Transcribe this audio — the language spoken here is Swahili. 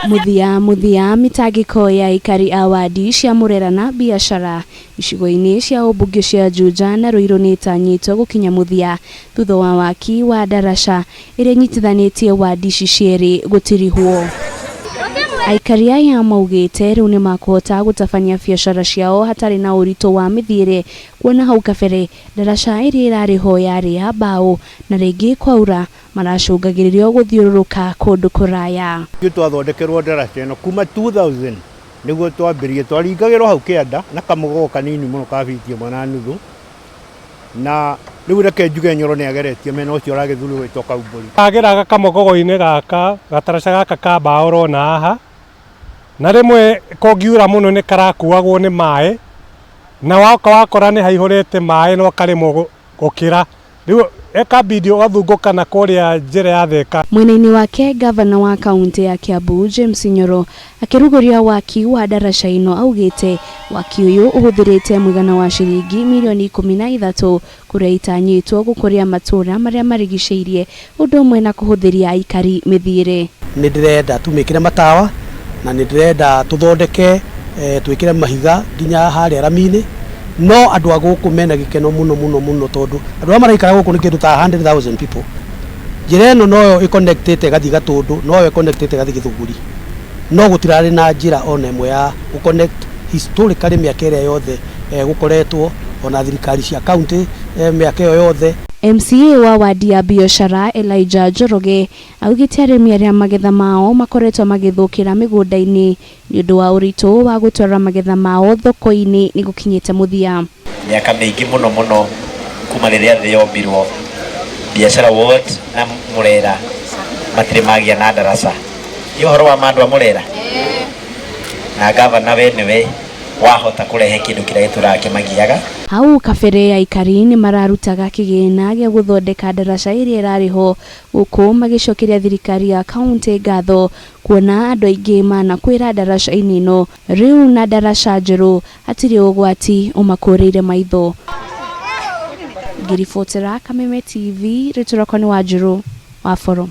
Muthia mitagiko ya ikari awadi cia murera na biashara icigo-ini cia ubunge cia Juja na Ruiru nitanyitwo gukinya muthia thutha wa waki wa daraca iria nyitithanitie wadi cicieri gutirihwo. Aikari aya maugite riu ni makuhota gutabania biashara ciao hatari na urito wa mithiire kuona hau kabere daraca iria irariho yari ya mbao na ringi kwaura maracungagiririo guthiururuka kundu kuraya. Twathondekerwo daraca ino kuma 2000 niguo twambirie twaringagirwo hau kianda na kamugo kanini muno kabitie mwana nuthu na riu reke njuge Nyoro ni ageretie mena ucio uragithuru witwo Kaumburi ageraga kamugogo-ini gaka gataraca gaka ka mbao rona haha na rimwe kongiura muno ni karakuagwo ni mai na wakora ni haihurite mai no karimo gukira riu eka video gathunguka na kuria njira ya Thika. Mwena-ini wake gavana wa kaunti ya Kiambu James Nyoro akiruguria waki wa daraca ino augite waki uyu uhuthirite mwigana wa ciringi milioni 13 kuria itanyitwo gukuria matura maria marigiceirie undu umwe na kuhuthiria aikari mithiire. Ni ndirenda tumikire matawa na ni ndirenda tuthondeke twikire mahiga nginya haria rami-ini no andu aguku mena gikeno muno tondu andu amaraikara guku ni kindu ta 100,000 people. Njira ino no iconnectete gathi Gatundu no iconnectete gathi Githunguri no gutirari na njira ona imwe ya connect historically miaka ĩrĩa yothe gukoretwo ona thirikari cia county miaka ĩyo yothe. MCA wa wadi ya biashara Elijah Njoroge augite arimi aria magetha mao makoretwo magithukira migunda-ini ni undu wa urito wa gutwara magetha mao thoko-ini ni gukinyite muthia. Miaka mingi muno kuma riria thi yombirwo biashara ward na Murera matire magia na daraca iyo horo wa mandu wa Murera na gavana we wahota kurehe kindu kiria turake hau kabere aikari ni mararutaga kigina gia guthondeka daraca iria irariho guku magicokeria thirikari ya kaunti ngatho kuona andu aingi mana kwira daraca-ini ino riu na daraca njeru hatiri ugwati umakureire maitho. Ngiribotera Kameme TV Riturako ni Wanjiru wa Forum.